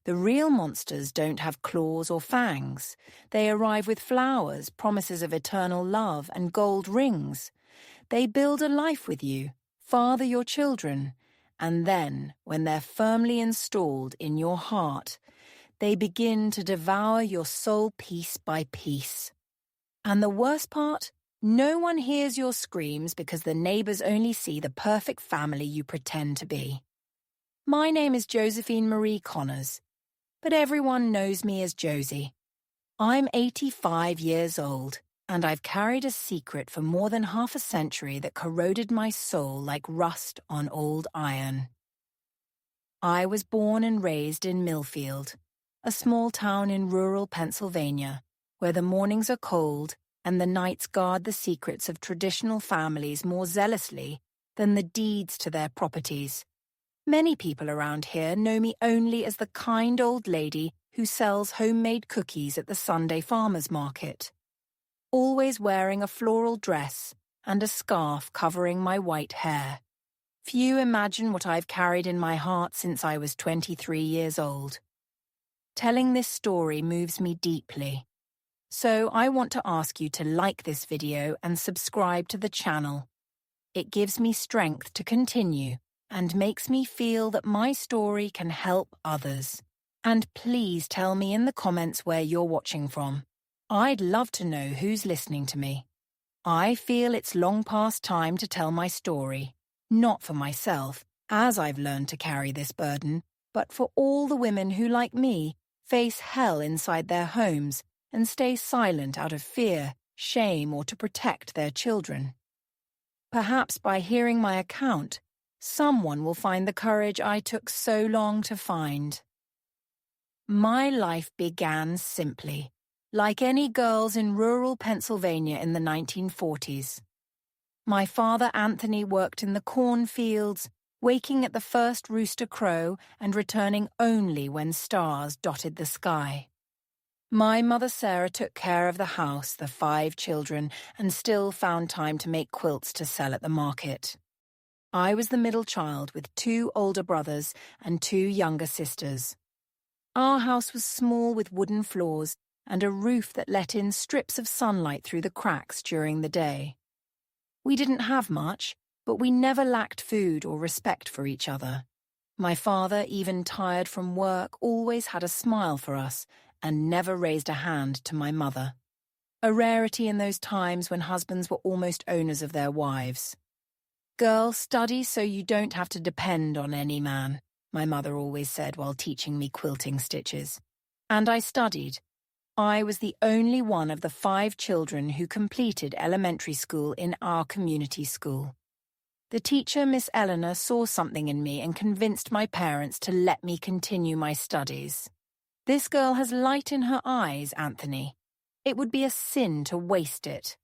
The real monsters don't have claws or fangs. They arrive with flowers, promises of eternal love, and gold rings. They build a life with you, father your children, and then, when they're firmly installed in your heart, they begin to devour your soul piece by piece. And the worst part? No one hears your screams because the neighbors only see the perfect family you pretend to be. My name is Josephine Marie Connors, but everyone knows me as Josie. I'm 85 years old, and I've carried a secret for more than half a century that corroded my soul like rust on old iron. I was born and raised in Millfield, a small town in rural Pennsylvania, where the mornings are cold and the nights guard the secrets of traditional families more zealously than the deeds to their properties. Many people around here know me only as the kind old lady who sells homemade cookies at the Sunday farmers market, always wearing a floral dress and a scarf covering my white hair. Few imagine what I've carried in my heart since I was 23 years old. Telling this story moves me deeply, so I want to ask you to like this video and subscribe to the channel. It gives me strength to continue and makes me feel that my story can help others. And please tell me in the comments where you're watching from. I'd love to know who's listening to me. I feel it's long past time to tell my story, not for myself, as I've learned to carry this burden, but for all the women who, like me, face hell inside their homes and stay silent out of fear, shame, or to protect their children. Perhaps by hearing my account, someone will find the courage I took so long to find. My life began simply, like any girls in rural Pennsylvania in the 1940s. My father Anthony worked in the cornfields, waking at the first rooster crow and returning only when stars dotted the sky. My mother Sarah took care of the house, the 5 children, and still found time to make quilts to sell at the market. I was the middle child with 2 older brothers and 2 younger sisters. Our house was small with wooden floors and a roof that let in strips of sunlight through the cracks during the day. We didn't have much, but we never lacked food or respect for each other. My father, even tired from work, always had a smile for us and never raised a hand to my mother. A rarity in those times when husbands were almost owners of their wives. "Girl, study so you don't have to depend on any man," my mother always said while teaching me quilting stitches. And I studied. I was the only one of the 5 children who completed elementary school in our community school. The teacher, Miss Eleanor, saw something in me and convinced my parents to let me continue my studies. "This girl has light in her eyes, Anthony. It would be a sin to waste it."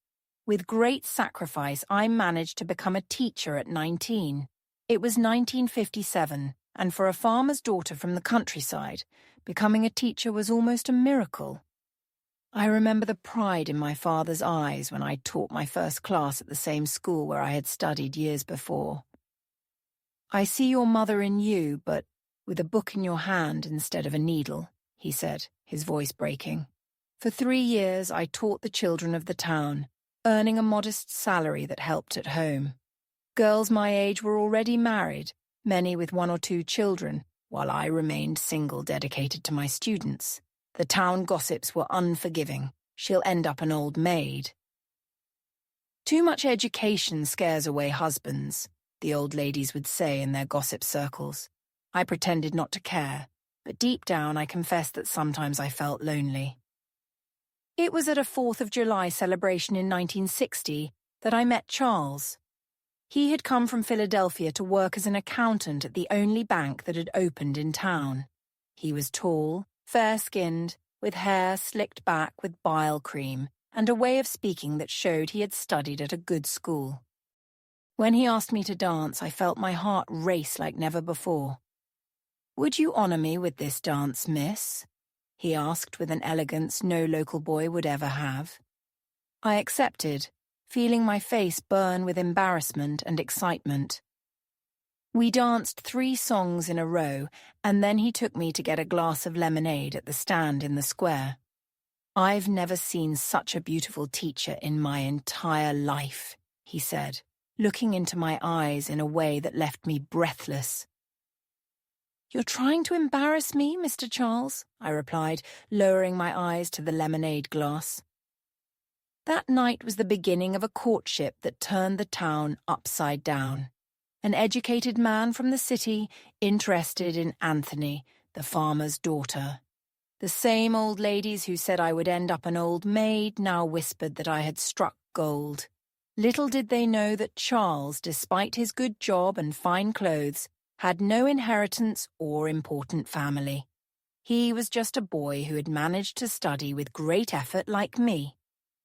With great sacrifice, I managed to become a teacher at 19. It was 1957, and for a farmer's daughter from the countryside, becoming a teacher was almost a miracle. I remember the pride in my father's eyes when I taught my first class at the same school where I had studied years before. "I see your mother in you, but with a book in your hand instead of a needle," he said, his voice breaking. "For 3 years I taught the children of the town, earning a modest salary that helped at home. Girls my age were already married, many with 1 or 2 children, while I remained single, dedicated to my students. The town gossips were unforgiving. She'll end up an old maid. Too much education scares away husbands, the old ladies would say in their gossip circles. I pretended not to care, but deep down I confessed that sometimes I felt lonely. It was at a 4th of July celebration in 1960 that I met Charles. He had come from Philadelphia to work as an accountant at the only bank that had opened in town. He was tall, fair-skinned, with hair slicked back with bile cream, and a way of speaking that showed he had studied at a good school. When he asked me to dance, I felt my heart race like never before. "Would you honor me with this dance, miss?" he asked with an elegance no local boy would ever have. I accepted, feeling my face burn with embarrassment and excitement. We danced 3 songs in a row, and then he took me to get a glass of lemonade at the stand in the square. "I've never seen such a beautiful teacher in my entire life," he said, looking into my eyes in a way that left me breathless. "You're trying to embarrass me, Mr. Charles," I replied, lowering my eyes to the lemonade glass. That night was the beginning of a courtship that turned the town upside down. An educated man from the city interested in Anthony, the farmer's daughter. The same old ladies who said I would end up an old maid now whispered that I had struck gold. Little did they know that Charles, despite his good job and fine clothes, had no inheritance or important family. He was just a boy who had managed to study with great effort like me.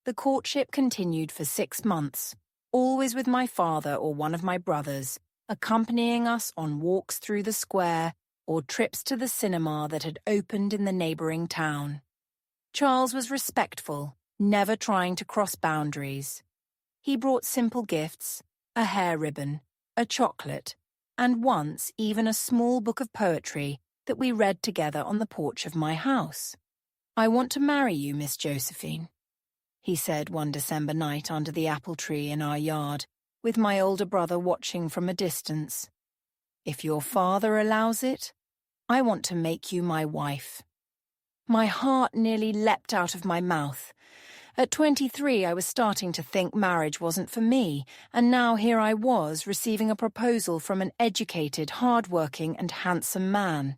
The courtship continued for 6 months, always with my father or one of my brothers, accompanying us on walks through the square or trips to the cinema that had opened in the neighbouring town. Charles was respectful, never trying to cross boundaries. He brought simple gifts, a hair ribbon, a chocolate, and once even a small book of poetry that we read together on the porch of my house. "I want to marry you, Miss Josephine," he said one December night under the apple tree in our yard, with my older brother watching from a distance. "If your father allows it, I want to make you my wife." My heart nearly leapt out of my mouth. At 23, I was starting to think marriage wasn't for me, and now here I was receiving a proposal from an educated, hard-working, and handsome man.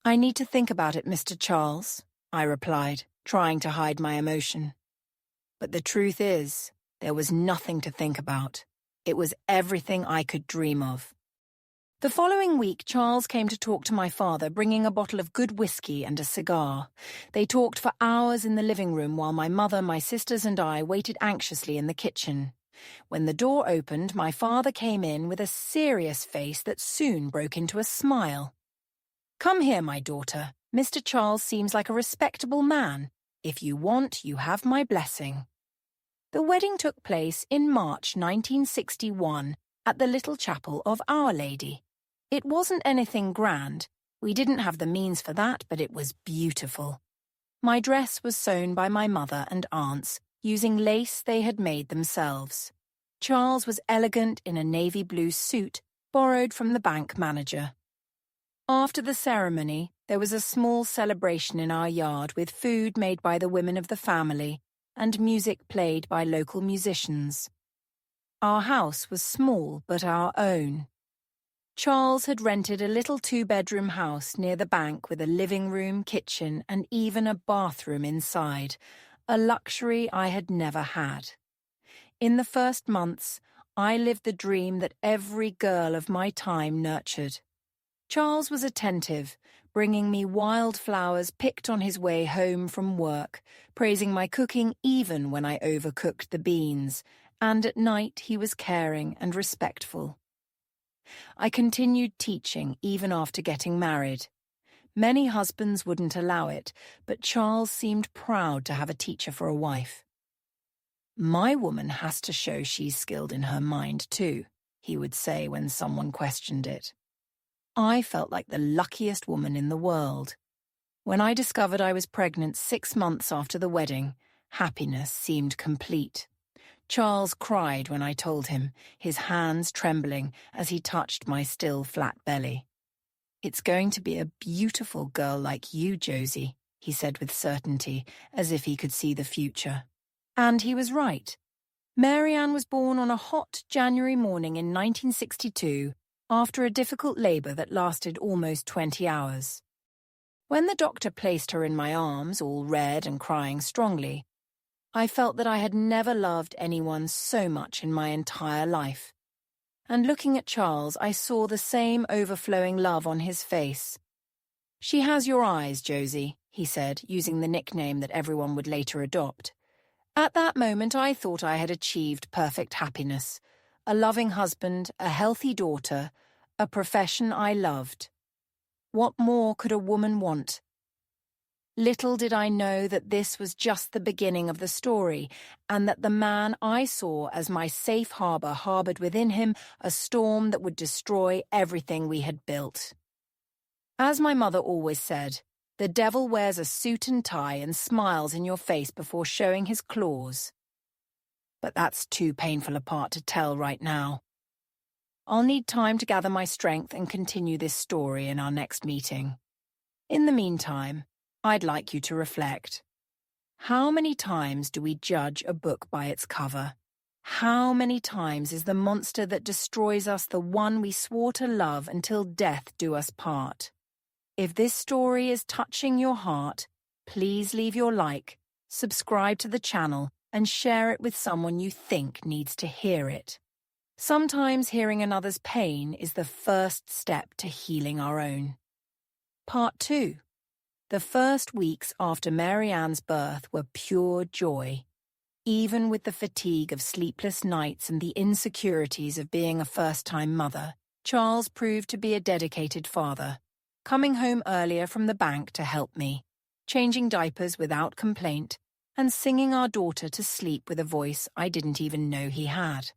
"I need to think about it, Mr. Charles," I replied, trying to hide my emotion. But the truth is, there was nothing to think about. It was everything I could dream of. The following week, Charles came to talk to my father, bringing a bottle of good whiskey and a cigar. They talked for hours in the living room while my mother, my sisters, and I waited anxiously in the kitchen. When the door opened, my father came in with a serious face that soon broke into a smile. "Come here, my daughter. Mr. Charles seems like a respectable man. If you want, you have my blessing." The wedding took place in March 1961 at the little chapel of Our Lady. It wasn't anything grand. We didn't have the means for that, but it was beautiful. My dress was sewn by my mother and aunts, using lace they had made themselves. Charles was elegant in a navy blue suit, borrowed from the bank manager. After the ceremony, there was a small celebration in our yard with food made by the women of the family and music played by local musicians. Our house was small but our own. Charles had rented a little 2-bedroom house near the bank with a living room, kitchen, and even a bathroom inside, a luxury I had never had. In the first months, I lived the dream that every girl of my time nurtured. Charles was attentive, bringing me wildflowers picked on his way home from work, praising my cooking even when I overcooked the beans, and at night he was caring and respectful. I continued teaching even after getting married. Many husbands wouldn't allow it, but Charles seemed proud to have a teacher for a wife. "My woman has to show she's skilled in her mind too," he would say when someone questioned it. I felt like the luckiest woman in the world. When I discovered I was pregnant 6 months after the wedding, happiness seemed complete. Charles cried when I told him, his hands trembling as he touched my still flat belly. "It's going to be a beautiful girl like you, Josie," he said with certainty, as if he could see the future. And he was right. Mary Ann was born on a hot January morning in 1962, after a difficult labour that lasted almost 20 hours. When the doctor placed her in my arms, all red and crying strongly, I felt that I had never loved anyone so much in my entire life. And looking at Charles, I saw the same overflowing love on his face. "She has your eyes, Josie," he said, using the nickname that everyone would later adopt. At that moment, I thought I had achieved perfect happiness. A loving husband, a healthy daughter, a profession I loved. What more could a woman want? Little did I know that this was just the beginning of the story, and that the man I saw as my safe harbor harbored within him a storm that would destroy everything we had built. As my mother always said, the devil wears a suit and tie and smiles in your face before showing his claws. But that's too painful a part to tell right now. I'll need time to gather my strength and continue this story in our next meeting. In the meantime, I'd like you to reflect. How many times do we judge a book by its cover? How many times is the monster that destroys us the one we swore to love until death do us part? If this story is touching your heart, please leave your like, subscribe to the channel, and share it with someone you think needs to hear it. Sometimes hearing another's pain is the first step to healing our own. Part 2. The first weeks after Mary Ann's birth were pure joy. Even with the fatigue of sleepless nights and the insecurities of being a first-time mother, Charles proved to be a dedicated father, coming home earlier from the bank to help me, changing diapers without complaint, and singing our daughter to sleep with a voice I didn't even know he had.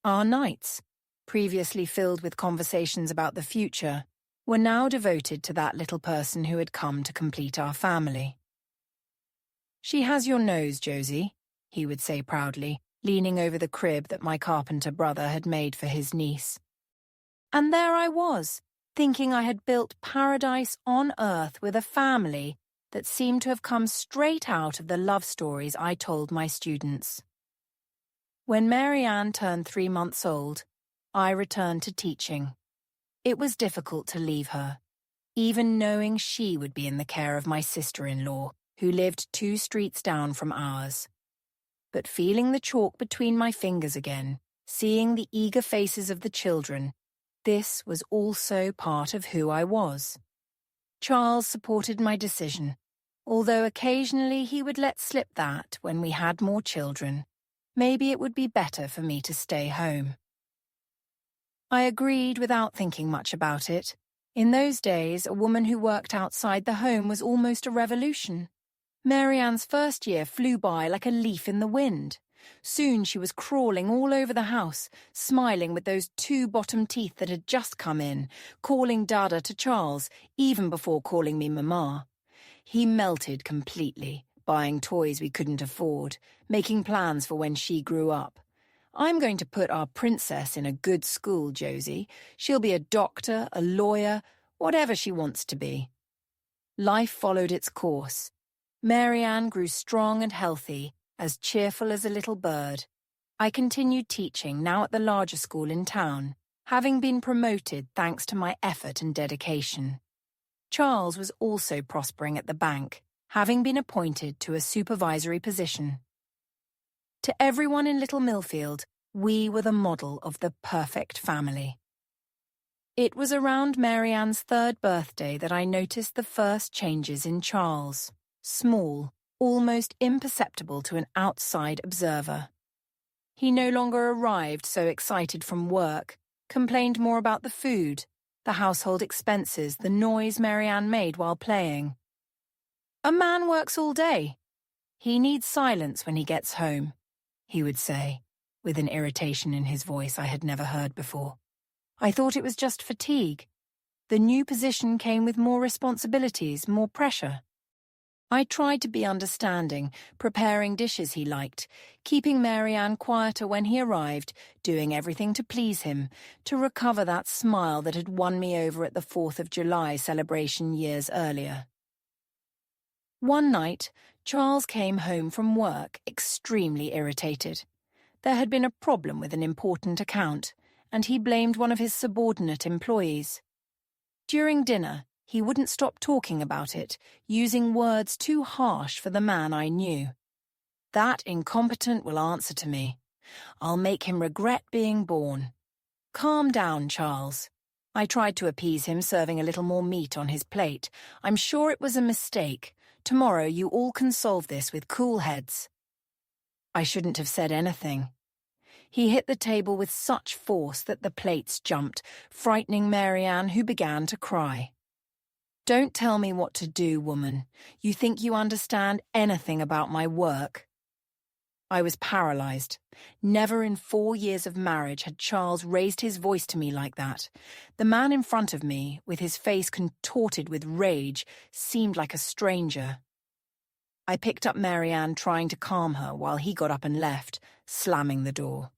Our nights, previously filled with conversations about the future, were now devoted to that little person who had come to complete our family. "She has your nose, Josie," he would say proudly, leaning over the crib that my carpenter brother had made for his niece. And there I was, thinking I had built paradise on earth with a family that seemed to have come straight out of the love stories I told my students. When Mary Ann turned 3 months old, I returned to teaching. It was difficult to leave her, even knowing she would be in the care of my sister-in-law, who lived 2 streets down from ours. But feeling the chalk between my fingers again, seeing the eager faces of the children, this was also part of who I was. Charles supported my decision, although occasionally he would let slip that, when we had more children, maybe it would be better for me to stay home. I agreed without thinking much about it. In those days, a woman who worked outside the home was almost a revolution. Mary Ann's first year flew by like a leaf in the wind. Soon she was crawling all over the house, smiling with those 2 bottom teeth that had just come in, calling Dada to Charles, even before calling me Mama. He melted completely, buying toys we couldn't afford, making plans for when she grew up. "I'm going to put our princess in a good school, Josie. She'll be a doctor, a lawyer, whatever she wants to be." Life followed its course. Mary Ann grew strong and healthy, as cheerful as a little bird. I continued teaching, now at the larger school in town, having been promoted thanks to my effort and dedication. Charles was also prospering at the bank, having been appointed to a supervisory position. To everyone in Little Millfield, we were the model of the perfect family. It was around Mary Ann's 3rd birthday that I noticed the first changes in Charles. Small, almost imperceptible to an outside observer. He no longer arrived so excited from work, complained more about the food, the household expenses, the noise Mary Ann made while playing. "A man works all day. He needs silence when he gets home," he would say, with an irritation in his voice I had never heard before. I thought it was just fatigue. The new position came with more responsibilities, more pressure. I tried to be understanding, preparing dishes he liked, keeping Mary Ann quieter when he arrived, doing everything to please him, to recover that smile that had won me over at the 4th of July celebration years earlier. One night, Charles came home from work extremely irritated. There had been a problem with an important account, and he blamed one of his subordinate employees. During dinner, he wouldn't stop talking about it, using words too harsh for the man I knew. "That incompetent will answer to me. I'll make him regret being born." "Calm down, Charles." I tried to appease him, serving a little more meat on his plate. "I'm sure it was a mistake. Tomorrow you all can solve this with cool heads." I shouldn't have said anything. He hit the table with such force that the plates jumped, frightening Mary Ann, who began to cry. Don't tell me what to do, woman. You think you understand anything about my work? I was paralyzed. Never in 4 years of marriage had Charles raised his voice to me like that. The man in front of me, with his face contorted with rage, seemed like a stranger. I picked up Marianne, trying to calm her, while he got up and left, slamming the door.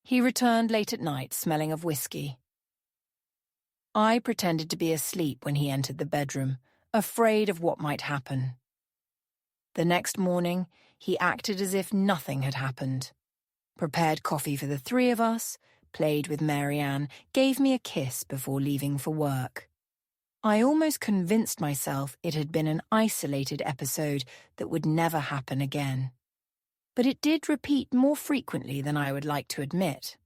He returned late at night, smelling of whiskey. I pretended to be asleep when he entered the bedroom, afraid of what might happen. The next morning, he acted as if nothing had happened. Prepared coffee for the three of us, played with Marianne, gave me a kiss before leaving for work. I almost convinced myself it had been an isolated episode that would never happen again. But it did repeat more frequently than I would like to admit.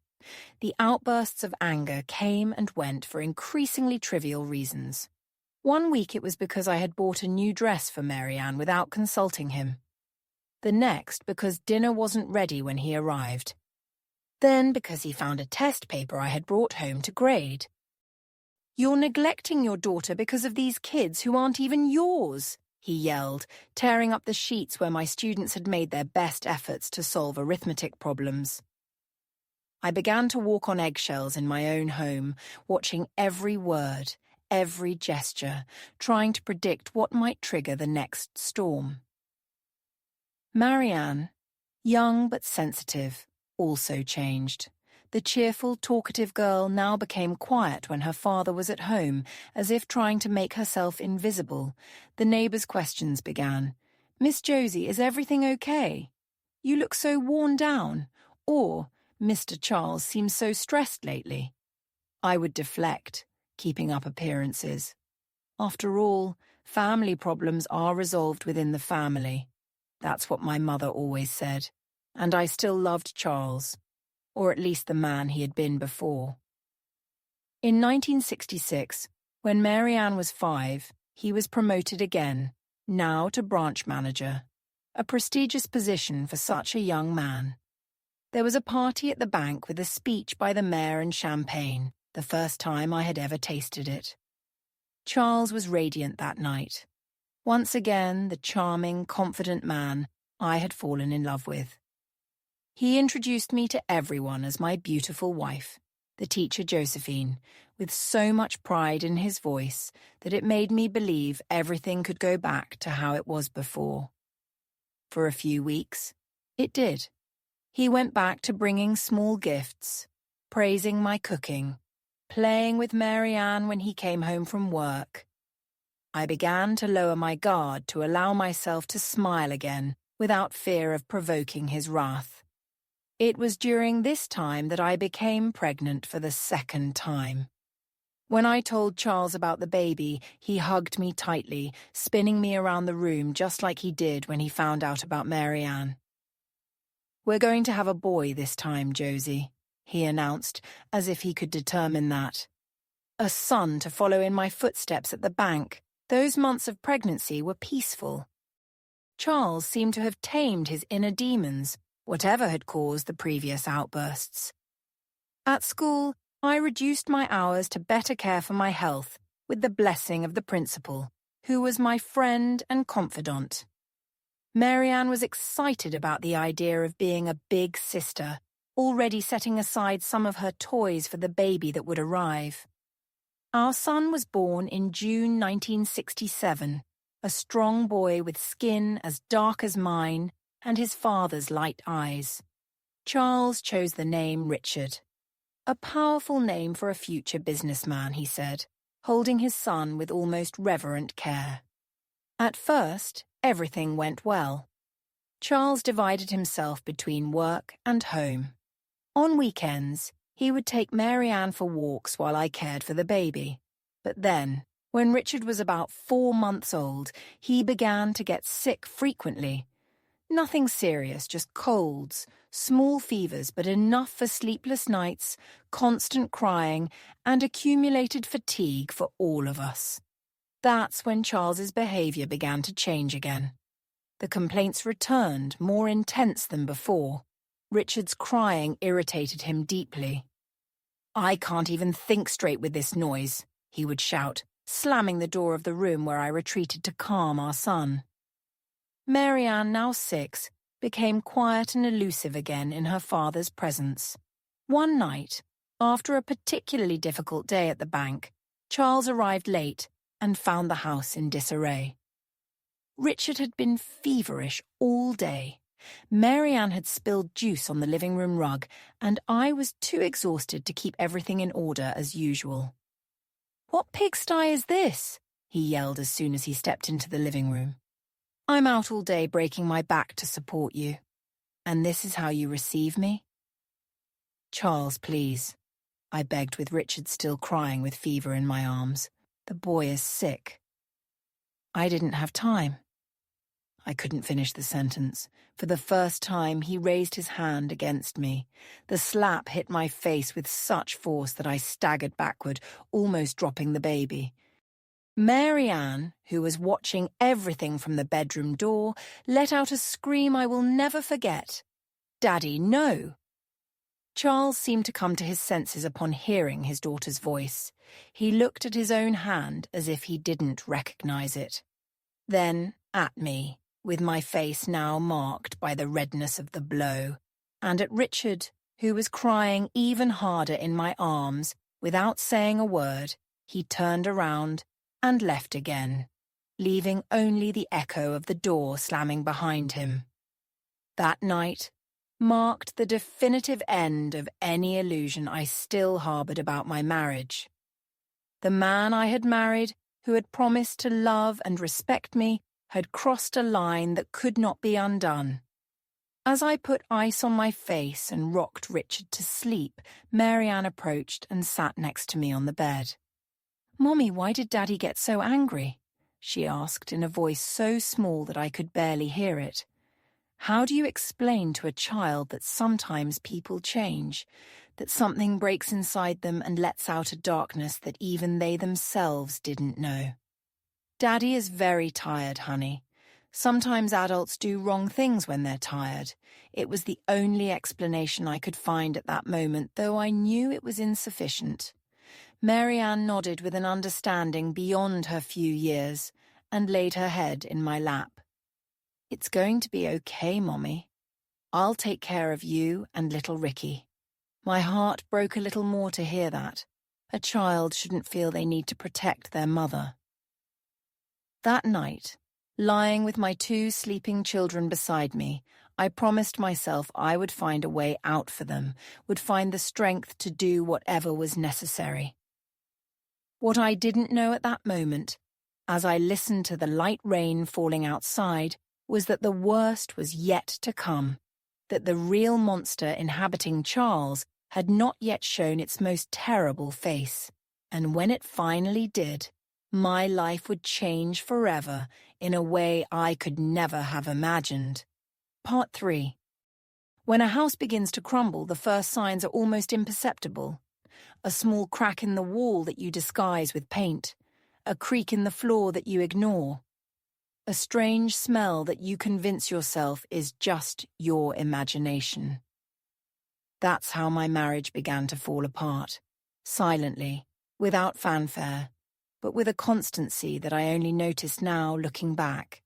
The outbursts of anger came and went for increasingly trivial reasons. One week it was because I had bought a new dress for Marianne without consulting him. The next because dinner wasn't ready when he arrived. Then because he found a test paper I had brought home to grade. "You're neglecting your daughter because of these kids who aren't even yours," he yelled, tearing up the sheets where my students had made their best efforts to solve arithmetic problems. I began to walk on eggshells in my own home, watching every word, every gesture, trying to predict what might trigger the next storm. Marianne, young but sensitive, also changed. The cheerful, talkative girl now became quiet when her father was at home, as if trying to make herself invisible. The neighbours' questions began. "Miss Josie, is everything okay? You look so worn down." Or, "Mr. Charles seems so stressed lately." I would deflect, keeping up appearances. After all, family problems are resolved within the family. That's what my mother always said. And I still loved Charles, or at least the man he had been before. In 1966, when Marianne was 5, he was promoted again, now to branch manager, a prestigious position for such a young man. There was a party at the bank with a speech by the mayor and champagne, the first time I had ever tasted it. Charles was radiant that night. Once again, the charming, confident man I had fallen in love with. He introduced me to everyone as my beautiful wife, the teacher Josephine, with so much pride in his voice that it made me believe everything could go back to how it was before. For a few weeks, it did. He went back to bringing small gifts, praising my cooking, playing with Marianne when he came home from work. I began to lower my guard to allow myself to smile again without fear of provoking his wrath. It was during this time that I became pregnant for the second time. When I told Charles about the baby, he hugged me tightly, spinning me around the room just like he did when he found out about Marianne. "We're going to have a boy this time, Josie," he announced, as if he could determine that. "A son to follow in my footsteps at the bank. Those months of pregnancy were peaceful." Charles seemed to have tamed his inner demons, whatever had caused the previous outbursts. At school, I reduced my hours to better care for my health, with the blessing of the principal, who was my friend and confidant. Marianne was excited about the idea of being a big sister, already setting aside some of her toys for the baby that would arrive. Our son was born in June 1967, a strong boy with skin as dark as mine and his father's light eyes. Charles chose the name Richard. "A powerful name for a future businessman," he said, holding his son with almost reverent care. At first, everything went well. Charles divided himself between work and home. On weekends, he would take Marianne for walks while I cared for the baby. But then, when Richard was about 4 months old, he began to get sick frequently. Nothing serious, just colds, small fevers, but enough for sleepless nights, constant crying, and accumulated fatigue for all of us. That's when Charles's behavior began to change again. The complaints returned, more intense than before. Richard's crying irritated him deeply. "I can't even think straight with this noise," he would shout, slamming the door of the room where I retreated to calm our son. Marianne, now 6, became quiet and elusive again in her father's presence. One night, after a particularly difficult day at the bank, Charles arrived late and found the house in disarray. Richard had been feverish all day. Marianne had spilled juice on the living room rug, and I was too exhausted to keep everything in order as usual. "What pigsty is this?" he yelled as soon as he stepped into the living room. "I'm out all day breaking my back to support you. And this is how you receive me?" "Charles, please," I begged with Richard still crying with fever in my arms. "The boy is sick." "I didn't have time." I couldn't finish the sentence. For the first time, he raised his hand against me. The slap hit my face with such force that I staggered backward, almost dropping the baby. Marianne, who was watching everything from the bedroom door, let out a scream I will never forget. "Daddy, no!" Charles seemed to come to his senses upon hearing his daughter's voice. He looked at his own hand as if he didn't recognize it. Then at me, with my face now marked by the redness of the blow, and at Richard, who was crying even harder in my arms. Without saying a word, he turned around and left again, leaving only the echo of the door slamming behind him. That night marked the definitive end of any illusion I still harbored about my marriage. The man I had married, who had promised to love and respect me, had crossed a line that could not be undone. As I put ice on my face and rocked Richard to sleep, Marianne approached and sat next to me on the bed. "Mommy, why did Daddy get so angry?" she asked in a voice so small that I could barely hear it. How do you explain to a child that sometimes people change, that something breaks inside them and lets out a darkness that even they themselves didn't know? "Daddy is very tired, honey. Sometimes adults do wrong things when they're tired." It was the only explanation I could find at that moment, though I knew it was insufficient. Marianne nodded with an understanding beyond her few years and laid her head in my lap. "It's going to be okay, Mommy. I'll take care of you and little Ricky." My heart broke a little more to hear that. A child shouldn't feel they need to protect their mother. That night, lying with my 2 sleeping children beside me, I promised myself I would find a way out for them, would find the strength to do whatever was necessary. What I didn't know at that moment, as I listened to the light rain falling outside, was that the worst was yet to come, that the real monster inhabiting Charles had not yet shown its most terrible face, and when it finally did, my life would change forever in a way I could never have imagined. Part 3. When a house begins to crumble, the first signs are almost imperceptible. A small crack in the wall that you disguise with paint, a creak in the floor that you ignore, a strange smell that you convince yourself is just your imagination. That's how my marriage began to fall apart, silently, without fanfare, but with a constancy that I only noticed now looking back.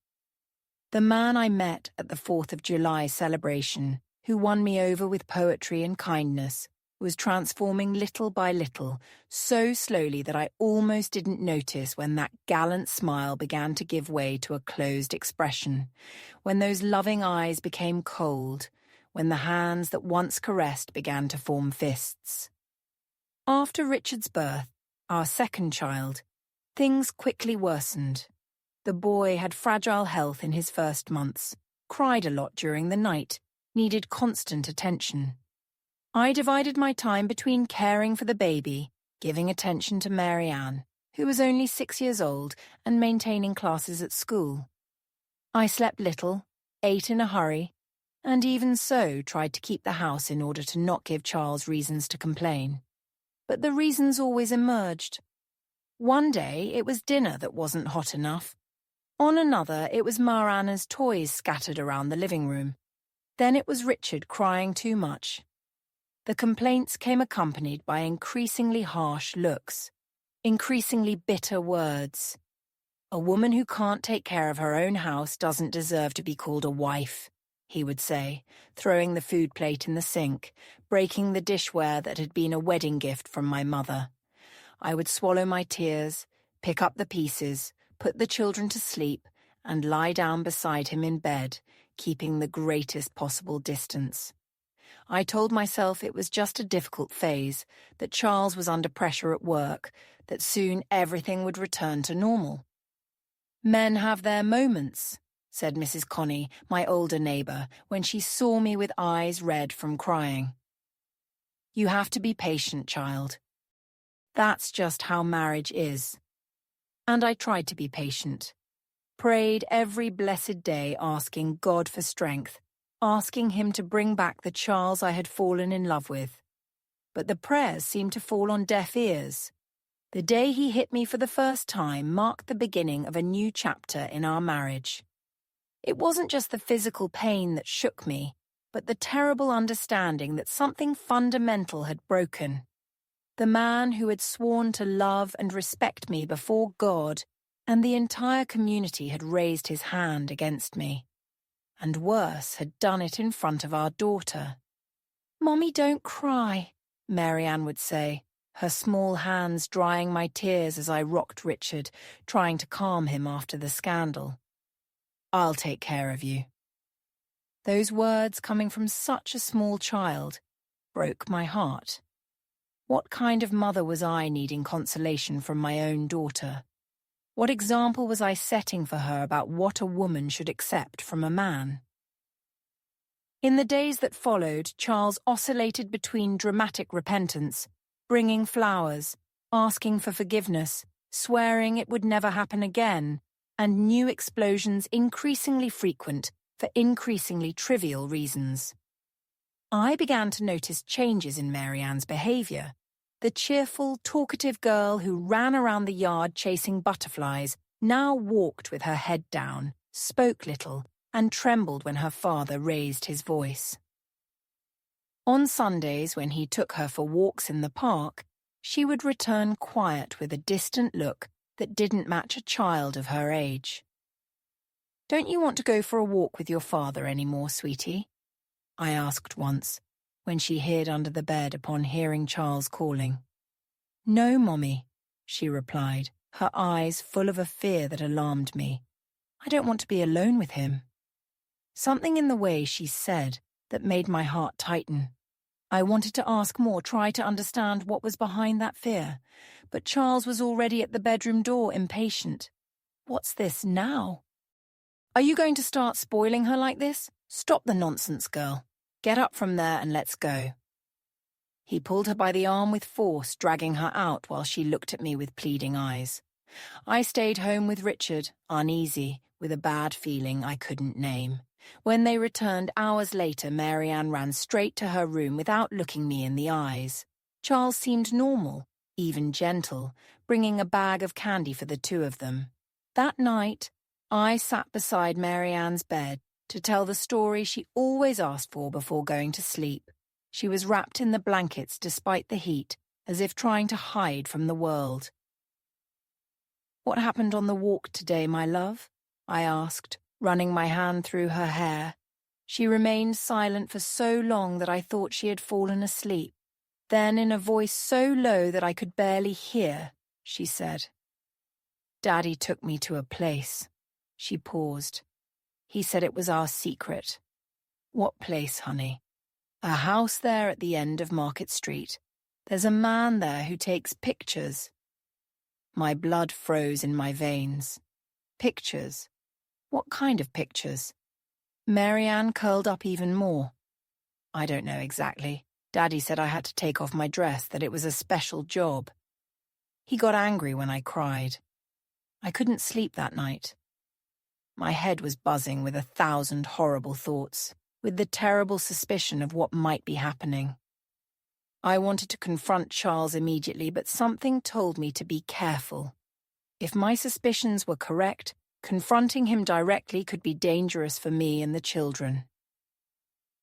The man I met at the 4th of July celebration, who won me over with poetry and kindness, was transforming little by little, so slowly that I almost didn't notice when that gallant smile began to give way to a closed expression, when those loving eyes became cold, when the hands that once caressed began to form fists. After Richard's birth, our second child, things quickly worsened. The boy had fragile health in his first months, cried a lot during the night, needed constant attention. I divided my time between caring for the baby, giving attention to Marianne, who was only 6 years old, and maintaining classes at school. I slept little, ate in a hurry, and even so tried to keep the house in order to not give Charles reasons to complain. But the reasons always emerged. One day it was dinner that wasn't hot enough. On another it was Marianne's toys scattered around the living room. Then it was Richard crying too much. The complaints came accompanied by increasingly harsh looks. increasingly bitter words. "A woman who can't take care of her own house doesn't deserve to be called a wife," he would say, throwing the food plate in the sink, breaking the dishware that had been a wedding gift from my mother. I would swallow my tears, pick up the pieces, put the children to sleep, and lie down beside him in bed, keeping the greatest possible distance. I told myself it was just a difficult phase, that Charles was under pressure at work, that soon everything would return to normal. "Men have their moments," said Mrs. Connie, my older neighbour, when she saw me with eyes red from crying. "You have to be patient, child. That's just how marriage is." And I tried to be patient. Prayed every blessed day, asking God for strength, asking him to bring back the Charles I had fallen in love with. But the prayers seemed to fall on deaf ears. The day he hit me for the first time marked the beginning of a new chapter in our marriage. It wasn't just the physical pain that shook me, but the terrible understanding that something fundamental had broken. The man who had sworn to love and respect me before God and the entire community had raised his hand against me. And worse, had done it in front of our daughter. "Mommy, don't cry," Mary Ann would say, her small hands drying my tears as I rocked Richard, trying to calm him after the scandal. "I'll take care of you." Those words, coming from such a small child, broke my heart. What kind of mother was I needing consolation from my own daughter? What example was I setting for her about what a woman should accept from a man? In the days that followed, Charles oscillated between dramatic repentance, bringing flowers, asking for forgiveness, swearing it would never happen again, and new explosions increasingly frequent for increasingly trivial reasons. I began to notice changes in Mary Ann's behaviour. The cheerful, talkative girl who ran around the yard chasing butterflies now walked with her head down, spoke little, and trembled when her father raised his voice. On Sundays, when he took her for walks in the park, she would return quiet with a distant look that didn't match a child of her age. "Don't you want to go for a walk with your father any more, sweetie?" I asked once, when she hid under the bed upon hearing Charles calling. "No, Mommy," she replied, her eyes full of a fear that alarmed me. "I don't want to be alone with him." Something in the way she said that made my heart tighten. I wanted to ask more, try to understand what was behind that fear, but Charles was already at the bedroom door, impatient. "What's this now?" "Are you going to start spoiling her like this? Stop the nonsense, girl. Get up from there and let's go." He pulled her by the arm with force, dragging her out while she looked at me with pleading eyes. I stayed home with Richard, uneasy, with a bad feeling I couldn't name. When they returned hours later, Mary Ann ran straight to her room without looking me in the eyes. Charles seemed normal, even gentle, bringing a bag of candy for the two of them. That night, I sat beside Mary Ann's bed to tell the story she always asked for before going to sleep. She was wrapped in the blankets despite the heat, as if trying to hide from the world. "What happened on the walk today, my love?" I asked, running my hand through her hair. She remained silent for so long that I thought she had fallen asleep. Then, in a voice so low that I could barely hear, she said, "Daddy took me to a place." She paused. "He said it was our secret." "What place, honey?" "A house there at the end of Market Street. There's a man there who takes pictures." My blood froze in my veins. Pictures? What kind of pictures? Mary Ann curled up even more. "I don't know exactly. Daddy said I had to take off my dress, that it was a special job. He got angry when I cried. I couldn't sleep that night. My head was buzzing with 1,000 horrible thoughts, with the terrible suspicion of what might be happening. I wanted to confront Charles immediately, but something told me to be careful. If my suspicions were correct, confronting him directly could be dangerous for me and the children.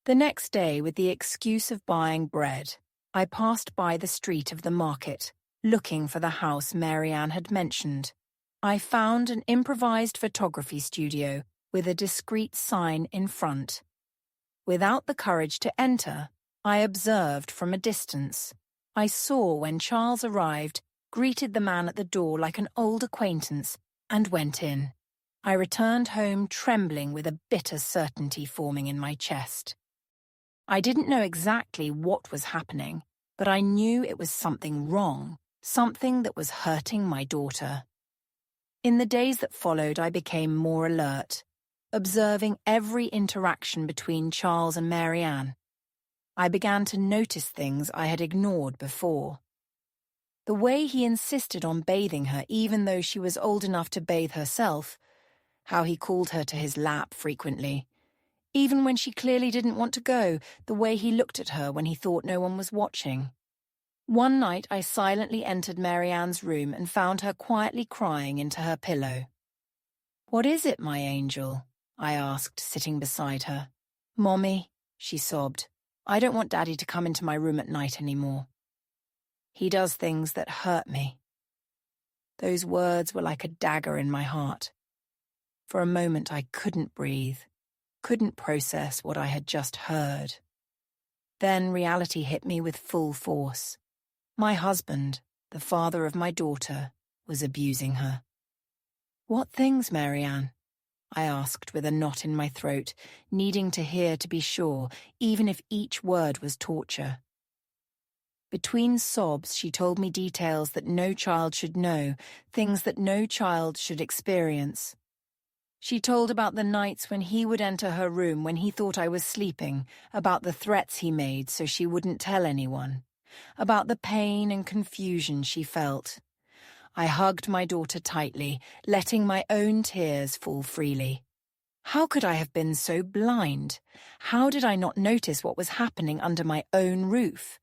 The next day, with the excuse of buying bread, I passed by the street of the market, looking for the house Marianne had mentioned. I found an improvised photography studio with a discreet sign in front. Without the courage to enter, I observed from a distance. I saw when Charles arrived, greeted the man at the door like an old acquaintance, and went in. I returned home trembling with a bitter certainty forming in my chest. I didn't know exactly what was happening, but I knew it was something wrong, something that was hurting my daughter. In the days that followed, I became more alert, observing every interaction between Charles and Marianne. I began to notice things I had ignored before. The way he insisted on bathing her even though she was old enough to bathe herself, how he called her to his lap frequently, even when she clearly didn't want to go, the way he looked at her when he thought no one was watching. One night I silently entered Marianne's room and found her quietly crying into her pillow. "What is it, my angel?" I asked, sitting beside her. "Mommy," she sobbed, "I don't want Daddy to come into my room at night anymore. He does things that hurt me." Those words were like a dagger in my heart. For a moment I couldn't breathe, couldn't process what I had just heard. Then reality hit me with full force. My husband, the father of my daughter, was abusing her. "What things, Marianne?" I asked with a knot in my throat, needing to hear to be sure, even if each word was torture. Between sobs, she told me details that no child should know, things that no child should experience. She told about the nights when he would enter her room when he thought I was sleeping, about the threats he made so she wouldn't tell anyone, about the pain and confusion she felt. I hugged my daughter tightly, letting my own tears fall freely. How could I have been so blind? How did I not notice what was happening under my own roof?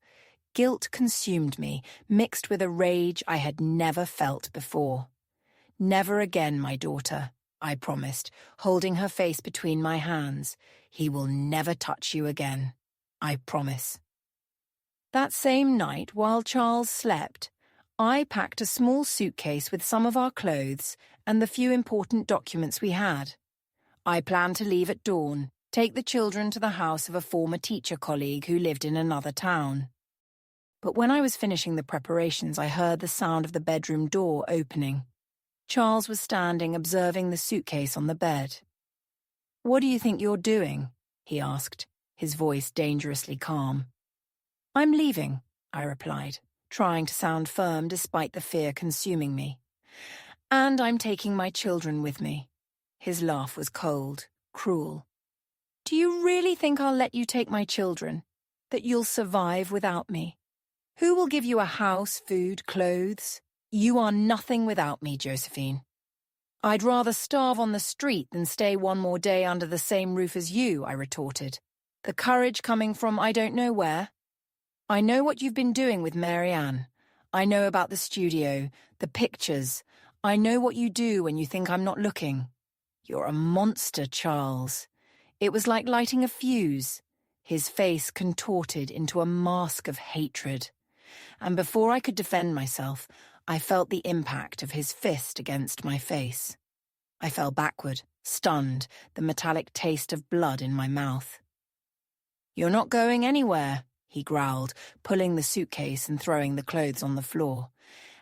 Guilt consumed me, mixed with a rage I had never felt before. "Never again, my daughter," I promised, holding her face between my hands. "He will never touch you again. I promise." That same night, while Charles slept, I packed a small suitcase with some of our clothes and the few important documents we had. I planned to leave at dawn, take the children to the house of a former teacher colleague who lived in another town. But when I was finishing the preparations, I heard the sound of the bedroom door opening. Charles was standing observing the suitcase on the bed. "What do you think you're doing?" he asked, his voice dangerously calm. "I'm leaving," I replied, trying to sound firm despite the fear consuming me. "And I'm taking my children with me." His laugh was cold, cruel. "Do you really think I'll let you take my children? That you'll survive without me? Who will give you a house, food, clothes? You are nothing without me, Josephine. I'd rather starve on the street than stay one more day under the same roof as you," I retorted. "The courage coming from I don't know where. I know what you've been doing with Marianne. I know about the studio, the pictures. I know what you do when you think I'm not looking. You're a monster, Charles." It was like lighting a fuse. His face contorted into a mask of hatred. And before I could defend myself, I felt the impact of his fist against my face. I fell backward, stunned, the metallic taste of blood in my mouth. "You're not going anywhere," he growled, pulling the suitcase and throwing the clothes on the floor.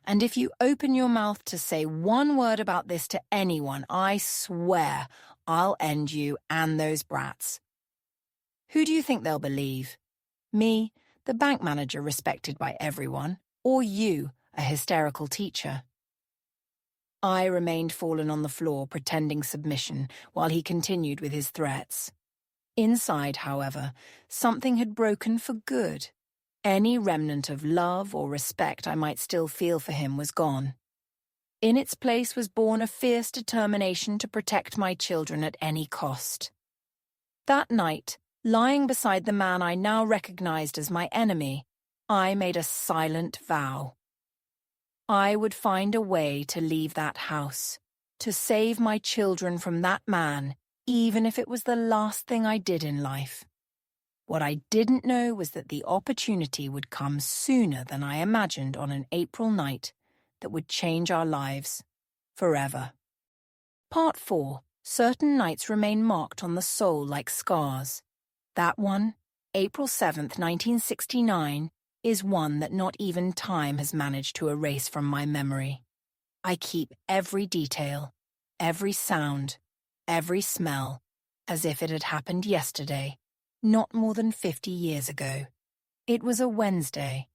"And if you open your mouth to say one word about this to anyone, I swear I'll end you and those brats." Who do you think they'll believe? Me, the bank manager respected by everyone, or you, a hysterical teacher? I remained fallen on the floor, pretending submission, while he continued with his threats. Inside, however, something had broken for good. Any remnant of love or respect I might still feel for him was gone. In its place was born a fierce determination to protect my children at any cost. That night, lying beside the man I now recognized as my enemy, I made a silent vow. I would find a way to leave that house, to save my children from that man, even if it was the last thing I did in life. What I didn't know was that the opportunity would come sooner than I imagined on an April night that would change our lives forever. Part 4. Certain nights remain marked on the soul like scars. That one, April 7th, 1969, is one that not even time has managed to erase from my memory. I keep every detail, every sound, every smell, as if it had happened yesterday, not more than 50 years ago. It was a Wednesday.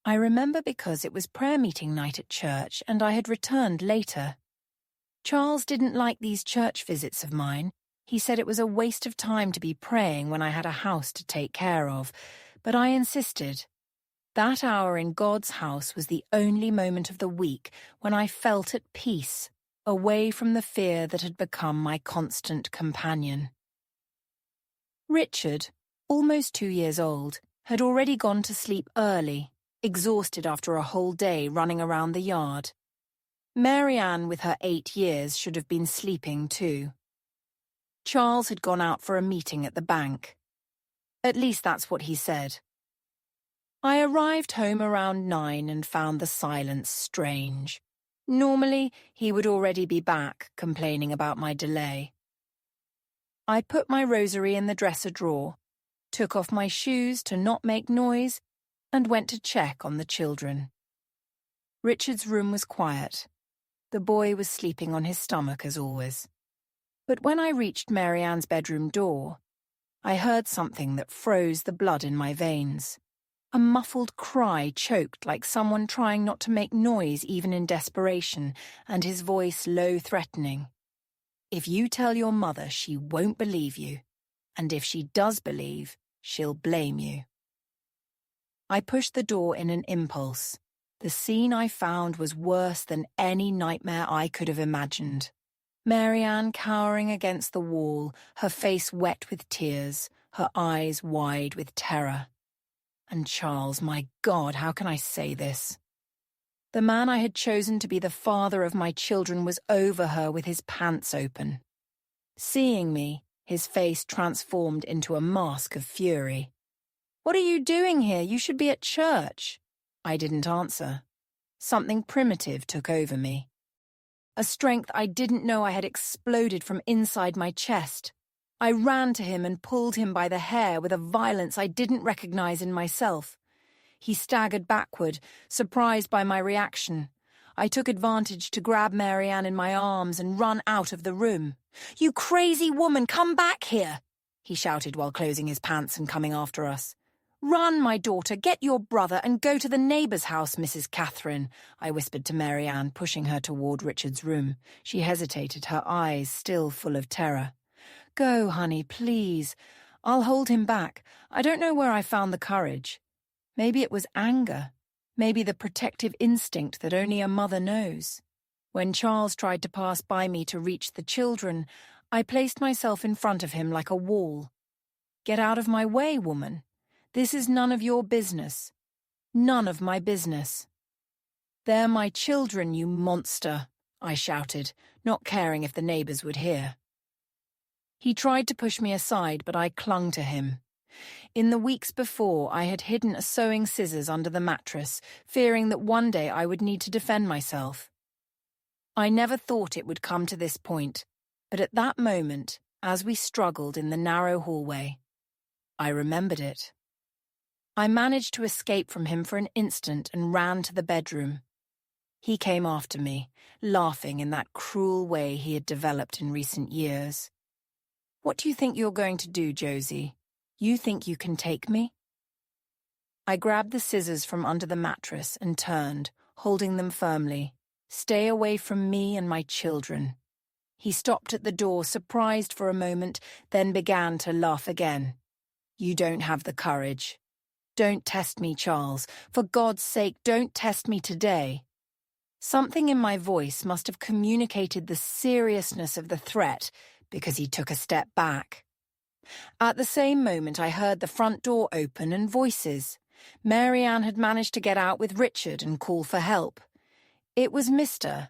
I remember because it was prayer meeting night at church and I had returned later. Charles didn't like these church visits of mine. He said it was a waste of time to be praying when I had a house to take care of, but I insisted. That hour in God's house was the only moment of the week when I felt at peace, away from the fear that had become my constant companion. Richard, almost 2 years old, had already gone to sleep early, exhausted after a whole day running around the yard. Marianne, with her 8 years, should have been sleeping too. Charles had gone out for a meeting at the bank. At least that's what he said. I arrived home around 9 and found the silence strange. Normally, he would already be back, complaining about my delay. I put my rosary in the dresser drawer, took off my shoes to not make noise, and went to check on the children. Richard's room was quiet. The boy was sleeping on his stomach as always. But when I reached Marianne's bedroom door, I heard something that froze the blood in my veins. A muffled cry choked like someone trying not to make noise even in desperation, and his voice low threatening. If you tell your mother, she won't believe you, and if she does believe, she'll blame you. I pushed the door in an impulse. The scene I found was worse than any nightmare I could have imagined. Marianne cowering against the wall, her face wet with tears, her eyes wide with terror. And Charles, my God, how can I say this? The man I had chosen to be the father of my children was over her with his pants open. Seeing me, his face transformed into a mask of fury. "What are you doing here? You should be at church." I didn't answer. Something primitive took over me. A strength I didn't know I had exploded from inside my chest. I ran to him and pulled him by the hair with a violence I didn't recognize in myself. He staggered backward, surprised by my reaction. I took advantage to grab Marianne in my arms and run out of the room. "You crazy woman, come back here!" he shouted while closing his pants and coming after us. "Run, my daughter, get your brother and go to the neighbour's house, Mrs. Catherine," I whispered to Marianne, pushing her toward Richard's room. She hesitated, her eyes still full of terror. "Go, honey, please. I'll hold him back. I don't know where I found the courage. Maybe it was anger. Maybe the protective instinct that only a mother knows. When Charles tried to pass by me to reach the children, I placed myself in front of him like a wall. Get out of my way, woman. This is none of your business. None of my business. They're my children, you monster, I shouted, not caring if the neighbours would hear. He tried to push me aside, but I clung to him. In the weeks before, I had hidden a sewing scissors under the mattress, fearing that one day I would need to defend myself. I never thought it would come to this point, but at that moment, as we struggled in the narrow hallway, I remembered it. I managed to escape from him for an instant and ran to the bedroom. He came after me, laughing in that cruel way he had developed in recent years. "What do you think you're going to do, Josie? You think you can take me?" I grabbed the scissors from under the mattress and turned, holding them firmly. "Stay away from me and my children." He stopped at the door, surprised for a moment, then began to laugh again. "You don't have the courage. Don't test me, Charles. For God's sake, don't test me today." Something in my voice must have communicated the seriousness of the threat because he took a step back. At the same moment, I heard the front door open and voices. Marianne had managed to get out with Richard and call for help. It was Mr.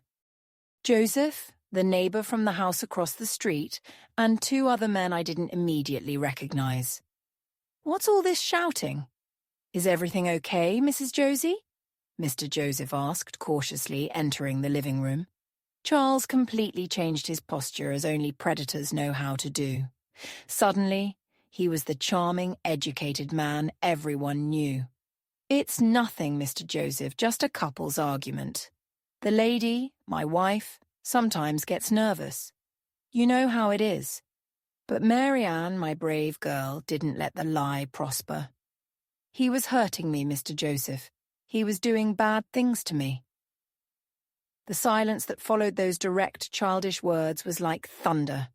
Joseph, the neighbour from the house across the street, and 2 other men I didn't immediately recognize. What's all this shouting? Is everything okay, Mrs. Josie? Mr. Joseph asked cautiously, entering the living room. Charles completely changed his posture as only predators know how to do. Suddenly, he was the charming, educated man everyone knew. It's nothing, Mr. Joseph, just a couple's argument. The lady, my wife, sometimes gets nervous. You know how it is. But Mary Ann, my brave girl, didn't let the lie prosper. He was hurting me, Mr. Joseph. He was doing bad things to me. The silence that followed those direct, childish words was like thunder.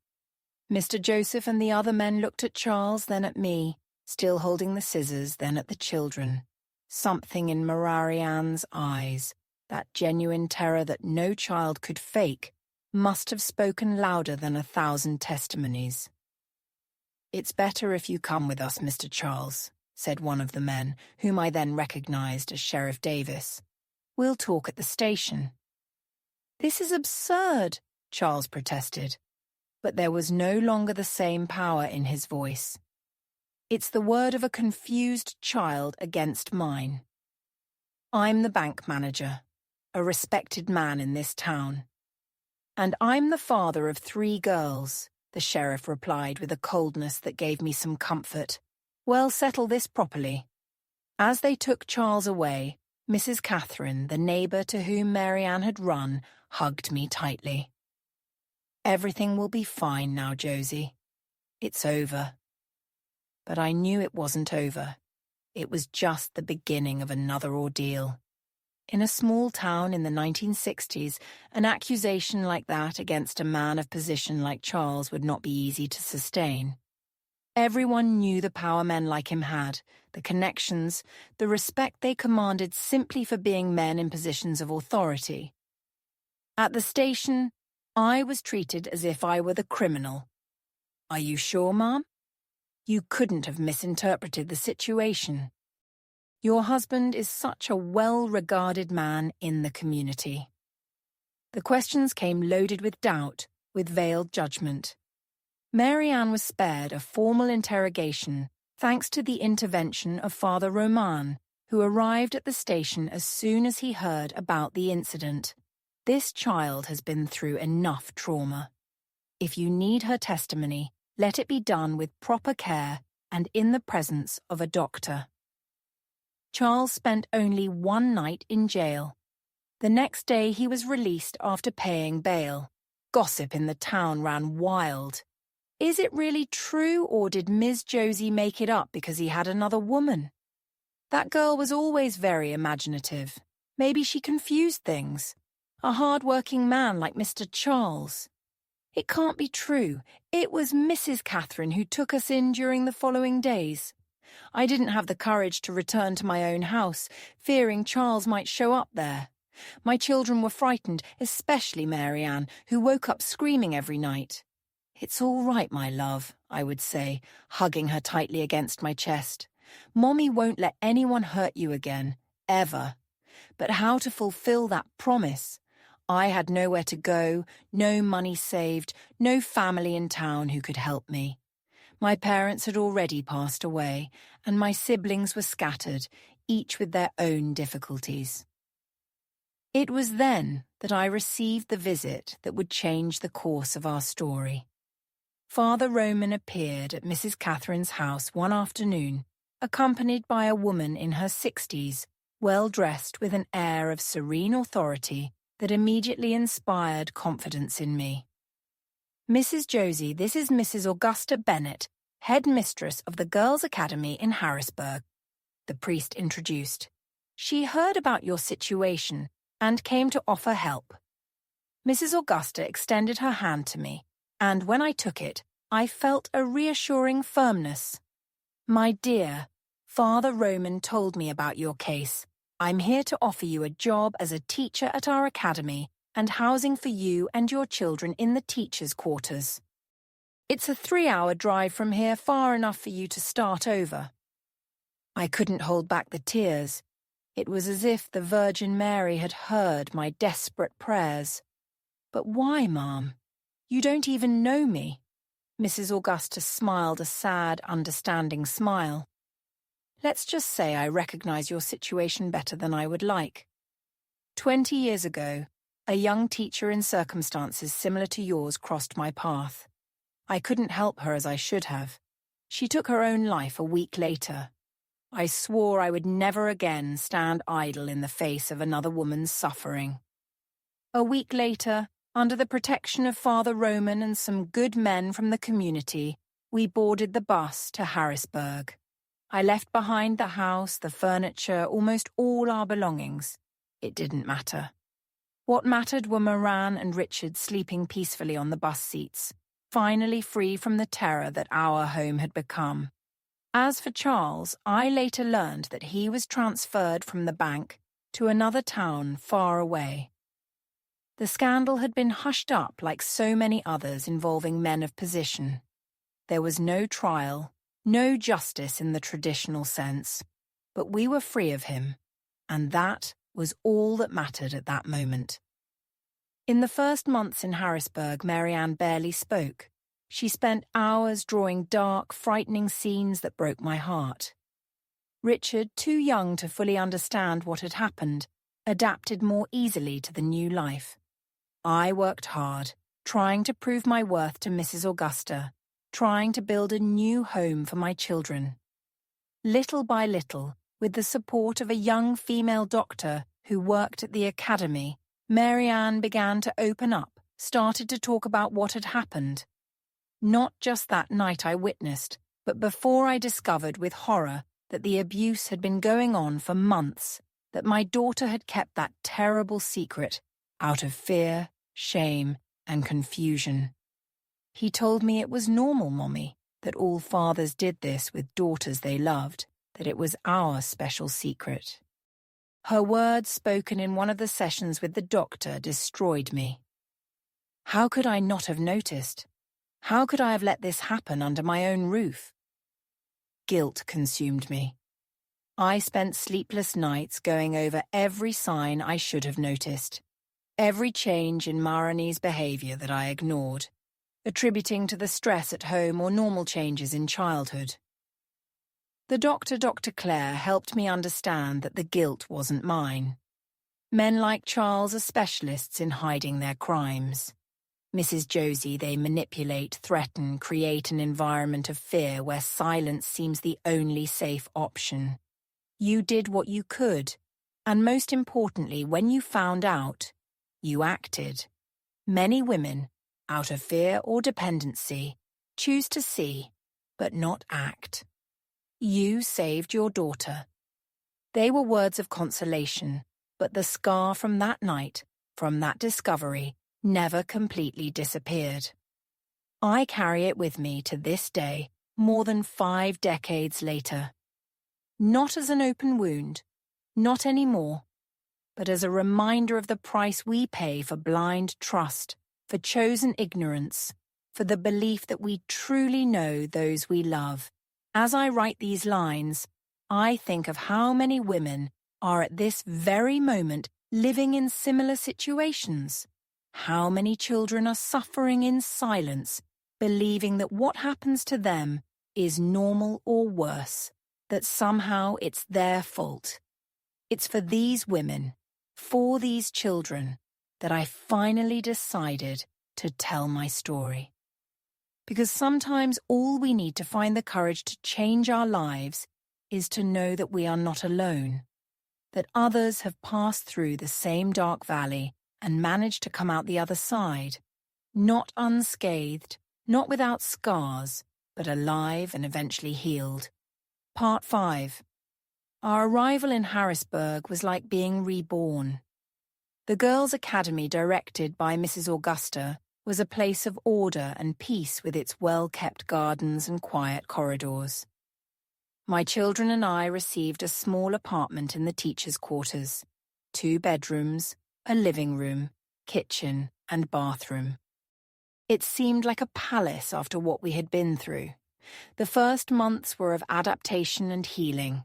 Mr. Joseph and the other men looked at Charles, then at me, still holding the scissors, then at the children. Something in Mary Ann's eyes, that genuine terror that no child could fake, must have spoken louder than 1,000 testimonies. "It's better if you come with us, Mr. Charles," said one of the men, whom I then recognized as Sheriff Davis. "We'll talk at the station." "This is absurd," Charles protested, but there was no longer the same power in his voice. "It's the word of a confused child against mine. I'm the bank manager, a respected man in this town. And I'm the father of 3 girls, the sheriff replied with a coldness that gave me some comfort. "Well, settle this properly." As they took Charles away, Mrs. Catherine, the neighbour to whom Mary Ann had run, hugged me tightly. "Everything will be fine now, Josie. It's over." But I knew it wasn't over. It was just the beginning of another ordeal. In a small town in the 1960s, an accusation like that against a man of position like Charles would not be easy to sustain. Everyone knew the power men like him had, the connections, the respect they commanded simply for being men in positions of authority. At the station, I was treated as if I were the criminal. "Are you sure, Mom? You couldn't have misinterpreted the situation. Your husband is such a well-regarded man in the community." The questions came loaded with doubt, with veiled judgment. Mary Ann was spared a formal interrogation thanks to the intervention of Father Roman, who arrived at the station as soon as he heard about the incident. "This child has been through enough trauma. If you need her testimony, let it be done with proper care and in the presence of a doctor." Charles spent only 1 night in jail. The next day he was released after paying bail. Gossip in the town ran wild. Is it really true, or did Ms. Josie make it up because he had another woman? That girl was always very imaginative. Maybe she confused things. A hard-working man like Mr. Charles. It can't be true. It was Mrs. Catherine who took us in during the following days. I didn't have the courage to return to my own house, fearing Charles might show up there. My children were frightened, especially Mary Ann, who woke up screaming every night. "It's all right, my love," I would say, hugging her tightly against my chest. "Mommy won't let anyone hurt you again, ever." But how to fulfill that promise? I had nowhere to go, no money saved, no family in town who could help me. My parents had already passed away, and my siblings were scattered, each with their own difficulties. It was then that I received the visit that would change the course of our story. Father Roman appeared at Mrs. Catherine's house one afternoon, accompanied by a woman in her 60s, well-dressed with an air of serene authority that immediately inspired confidence in me. "Mrs. Josie, this is Mrs. Augusta Bennett, head mistress of the Girls' Academy in Harrisburg," the priest introduced. "She heard about your situation and came to offer help." Mrs. Augusta extended her hand to me, and when I took it, I felt a reassuring firmness. "My dear, Father Roman told me about your case. I'm here to offer you a job as a teacher at our academy and housing for you and your children in the teachers' quarters. It's a 3-hour drive from here, far enough for you to start over." I couldn't hold back the tears. It was as if the Virgin Mary had heard my desperate prayers. "But why, Mom? You don't even know me." Mrs. Augusta smiled a sad, understanding smile. Let's just say I recognize your situation better than I would like. 20 years ago, a young teacher in circumstances similar to yours crossed my path. I couldn't help her as I should have. She took her own life a week later. I swore I would never again stand idle in the face of another woman's suffering. A week later, under the protection of Father Roman and some good men from the community, we boarded the bus to Harrisburg. I left behind the house, the furniture, almost all our belongings. It didn't matter. What mattered were Moran and Richard sleeping peacefully on the bus seats, finally free from the terror that our home had become. As for Charles, I later learned that he was transferred from the bank to another town far away. The scandal had been hushed up like so many others involving men of position. There was no trial, no justice in the traditional sense, but we were free of him, and that was all that mattered at that moment. In the first months in Harrisburg, Marianne barely spoke. She spent hours drawing dark, frightening scenes that broke my heart. Richard, too young to fully understand what had happened, adapted more easily to the new life. I worked hard, trying to prove my worth to Mrs. Augusta, trying to build a new home for my children. Little by little, with the support of a young female doctor who worked at the academy, Marianne began to open up, started to talk about what had happened. Not just that night I witnessed, but before I discovered with horror that the abuse had been going on for months, that my daughter had kept that terrible secret out of fear, shame, and confusion. He told me it was normal, Mommy, that all fathers did this with daughters they loved, that it was our special secret. Her words spoken in one of the sessions with the doctor destroyed me. How could I not have noticed? How could I have let this happen under my own roof? Guilt consumed me. I spent sleepless nights going over every sign I should have noticed, every change in Marani's behavior that I ignored, attributing to the stress at home or normal changes in childhood. The doctor, Dr. Clare, helped me understand that the guilt wasn't mine. Men like Charles are specialists in hiding their crimes. Mrs. Josie, they manipulate, threaten, create an environment of fear where silence seems the only safe option. You did what you could, and most importantly, when you found out, you acted. Many women, out of fear or dependency, choose to see, but not act. You saved your daughter. They were words of consolation, but the scar from that night, from that discovery, never completely disappeared. I carry it with me to this day, more than 5 decades later. Not as an open wound, not anymore, but as a reminder of the price we pay for blind trust, for chosen ignorance, for the belief that we truly know those we love. As I write these lines, I think of how many women are at this very moment living in similar situations. How many children are suffering in silence, believing that what happens to them is normal or worse, that somehow it's their fault. It's for these women, for these children, that I finally decided to tell my story. Because sometimes all we need to find the courage to change our lives is to know that we are not alone, that others have passed through the same dark valley and managed to come out the other side, not unscathed, not without scars, but alive and eventually healed. Part 5. Our arrival in Harrisburg was like being reborn. The Girls' Academy, directed by Mrs. Augusta, was a place of order and peace with its well-kept gardens and quiet corridors. My children and I received a small apartment in the teachers' quarters, 2 bedrooms, a living room, kitchen, and bathroom. It seemed like a palace after what we had been through. The first months were of adaptation and healing.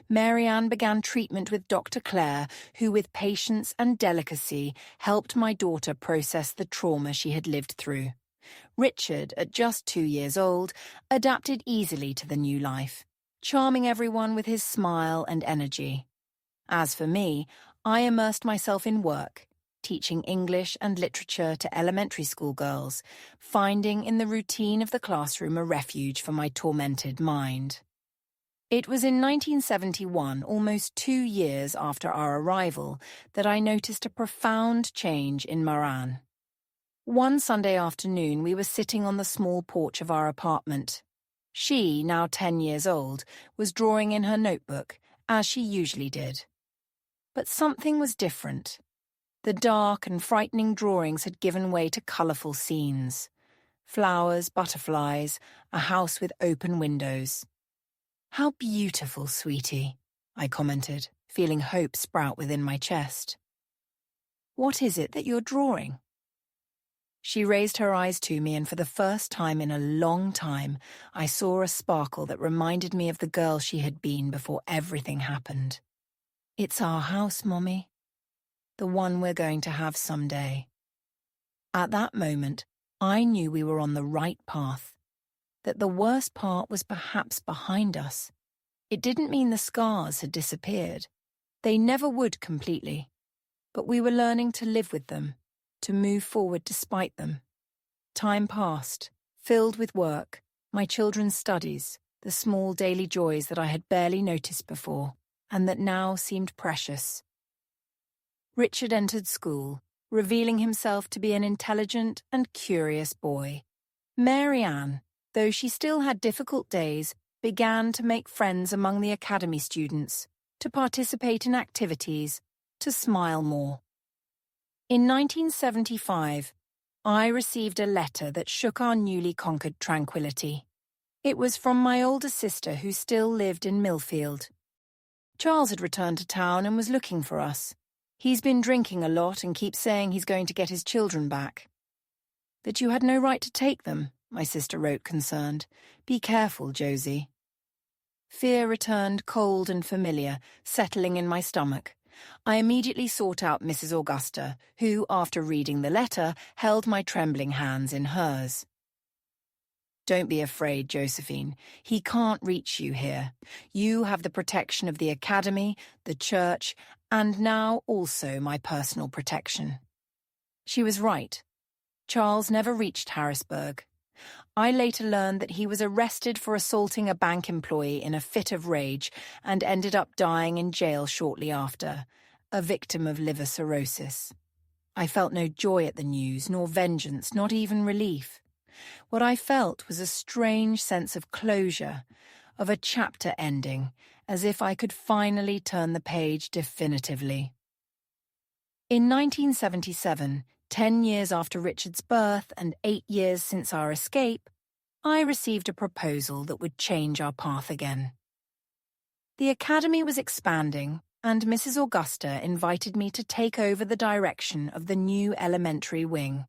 Marianne began treatment with Dr. Clare, who with patience and delicacy helped my daughter process the trauma she had lived through. Richard, at just 2 years old, adapted easily to the new life. charming everyone with his smile and energy. As for me, I immersed myself in work, teaching English and literature to elementary school girls, finding in the routine of the classroom a refuge for my tormented mind. It was in 1971, almost 2 years after our arrival, that I noticed a profound change in Moran. One Sunday afternoon, we were sitting on the small porch of our apartment. She, now 10 years old, was drawing in her notebook, as she usually did. But something was different. The dark and frightening drawings had given way to colourful scenes. Flowers, butterflies, a house with open windows. "How beautiful, sweetie," I commented, feeling hope sprout within my chest. "What is it that you're drawing?" She raised her eyes to me, and for the first time in a long time, I saw a sparkle that reminded me of the girl she had been before everything happened. "It's our house, Mommy. The one we're going to have someday." At that moment, I knew we were on the right path, that the worst part was perhaps behind us. It didn't mean the scars had disappeared. They never would completely. But we were learning to live with them, to move forward despite them. Time passed, filled with work, my children's studies, the small daily joys that I had barely noticed before, and that now seemed precious. Richard entered school, revealing himself to be an intelligent and curious boy. Mary Ann, though she still had difficult days, began to make friends among the academy students, to participate in activities, to smile more. In 1975, I received a letter that shook our newly conquered tranquility. It was from my older sister who still lived in Millfield. Charles had returned to town and was looking for us. "He's been drinking a lot and keeps saying he's going to get his children back." "But you had no right to take them," my sister wrote, concerned. "Be careful, Josie." Fear returned, cold and familiar, settling in my stomach. I immediately sought out Mrs. Augusta, who, after reading the letter, held my trembling hands in hers. "Don't be afraid, Josephine. He can't reach you here. You have the protection of the academy, the church, and now also my personal protection." She was right. Charles never reached Harrisburg. I later learned that he was arrested for assaulting a bank employee in a fit of rage and ended up dying in jail shortly after, a victim of liver cirrhosis. I felt no joy at the news, nor vengeance, not even relief. What I felt was a strange sense of closure, of a chapter ending, as if I could finally turn the page definitively. In 1977, 10 years after Richard's birth and 8 years since our escape, I received a proposal that would change our path again. The academy was expanding, and Mrs. Augusta invited me to take over the direction of the new elementary wing.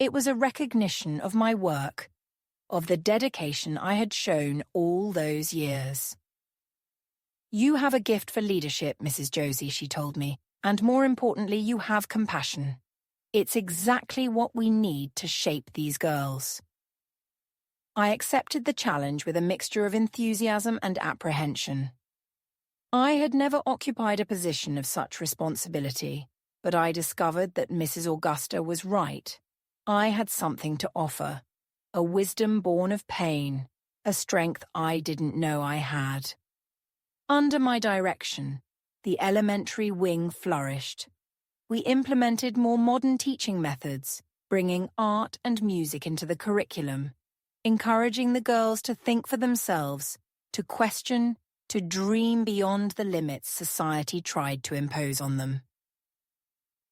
It was a recognition of my work, of the dedication I had shown all those years. "You have a gift for leadership, Mrs. Josie," she told me, "and more importantly, you have compassion. It's exactly what we need to shape these girls." I accepted the challenge with a mixture of enthusiasm and apprehension. I had never occupied a position of such responsibility, but I discovered that Mrs. Augusta was right. I had something to offer, a wisdom born of pain, a strength I didn't know I had. Under my direction, the elementary wing flourished. We implemented more modern teaching methods, bringing art and music into the curriculum, encouraging the girls to think for themselves, to question, to dream beyond the limits society tried to impose on them.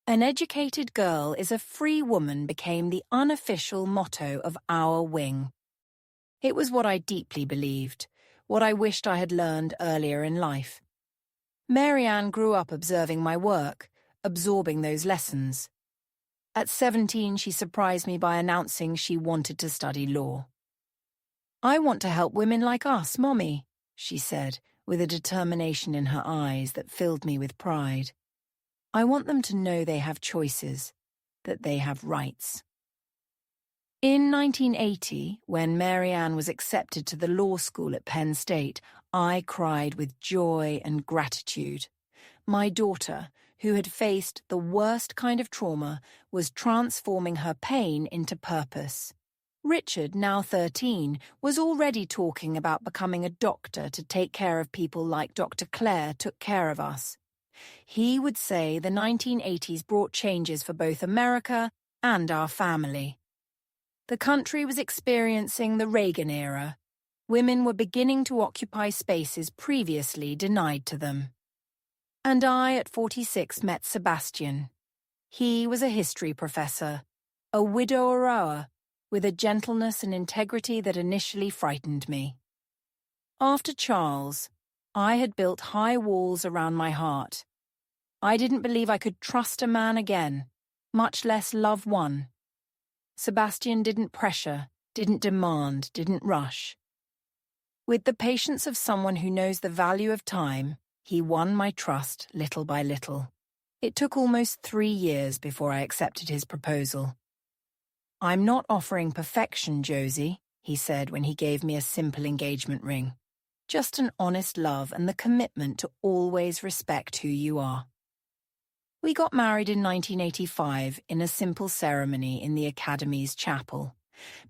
"An educated girl is a free woman" became the unofficial motto of our wing. It was what I deeply believed, what I wished I had learned earlier in life. Mary Ann grew up observing my work, absorbing those lessons. At 17, she surprised me by announcing she wanted to study law. "I want to help women like us, Mommy," she said, with a determination in her eyes that filled me with pride. "I want them to know they have choices, that they have rights." In 1980, when Marianne was accepted to the law school at Penn State, I cried with joy and gratitude. My daughter, who had faced the worst kind of trauma, was transforming her pain into purpose. Richard, now 13, was already talking about becoming a doctor to take care of people like Dr. Claire took care of us. He would say the 1980s brought changes for both America and our family. The country was experiencing the Reagan era. Women were beginning to occupy spaces previously denied to them. And I, at 46, met Sebastian. He was a history professor, a widower with a gentleness and integrity that initially frightened me. After Charles, I had built high walls around my heart. I didn't believe I could trust a man again, much less love one. Sebastian didn't pressure, didn't demand, didn't rush. With the patience of someone who knows the value of time, he won my trust little by little. It took almost 3 years before I accepted his proposal. "I'm not offering perfection, Josie," he said when he gave me a simple engagement ring. "Just an honest love and the commitment to always respect who you are." We got married in 1985 in a simple ceremony in the Academy's chapel.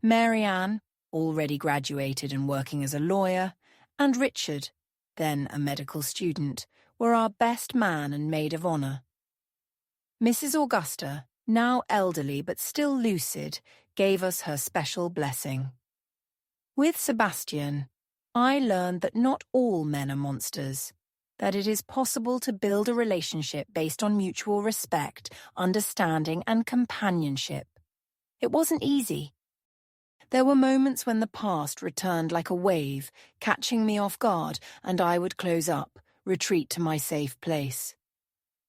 Marianne, already graduated and working as a lawyer, and Richard, then a medical student, were our best man and maid of honor. Mrs. Augusta, now elderly but still lucid, gave us her special blessing. With Sebastian, I learned that not all men are monsters, that it is possible to build a relationship based on mutual respect, understanding, and companionship. It wasn't easy. There were moments when the past returned like a wave, catching me off guard, and I would close up, retreat to my safe place.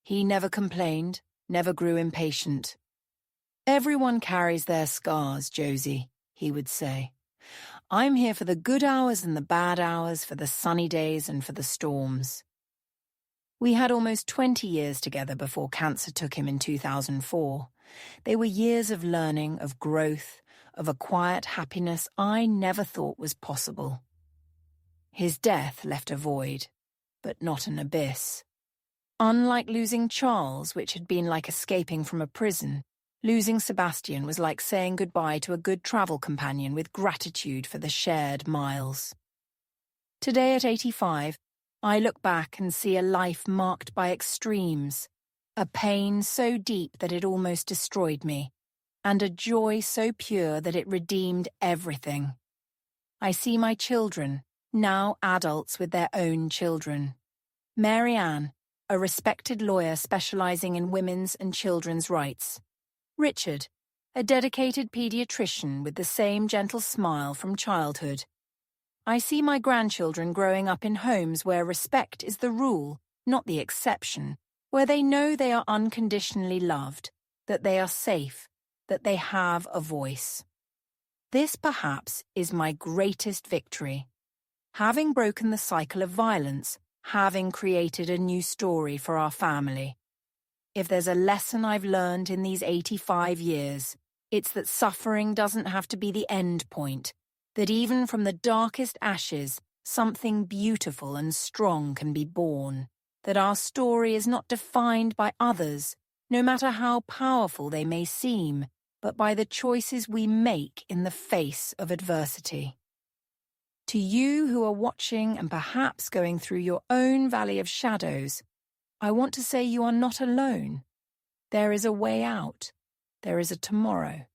He never complained, never grew impatient. "Everyone carries their scars, Josie," he would say. "I'm here for the good hours and the bad hours, for the sunny days and for the storms." We had almost 20 years together before cancer took him in 2004. They were years of learning, of growth, of a quiet happiness I never thought was possible. His death left a void, but not an abyss. Unlike losing Charles, which had been like escaping from a prison, losing Sebastian was like saying goodbye to a good travel companion with gratitude for the shared miles. Today at 85, I look back and see a life marked by extremes, a pain so deep that it almost destroyed me, and a joy so pure that it redeemed everything. I see my children, now adults with their own children. Marianne, a respected lawyer specializing in women's and children's rights. Richard, a dedicated pediatrician with the same gentle smile from childhood. I see my grandchildren growing up in homes where respect is the rule, not the exception, where they know they are unconditionally loved, that they are safe, that they have a voice. This, perhaps, is my greatest victory. Having broken the cycle of violence, having created a new story for our family. If there's a lesson I've learned in these 85 years, it's that suffering doesn't have to be the end point, that even from the darkest ashes, something beautiful and strong can be born, that our story is not defined by others, no matter how powerful they may seem, but by the choices we make in the face of adversity. To you who are watching and perhaps going through your own valley of shadows, I want to say you are not alone. There is a way out. There is a tomorrow.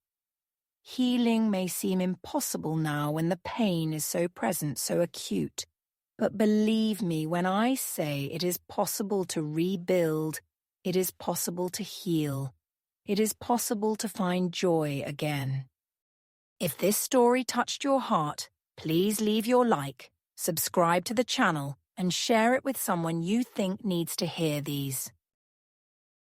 Healing may seem impossible now when the pain is so present, so acute. But believe me when I say it is possible to rebuild, it is possible to heal. It is possible to find joy again. If this story touched your heart, please leave your like, subscribe to the channel, and share it with someone you think needs to hear these.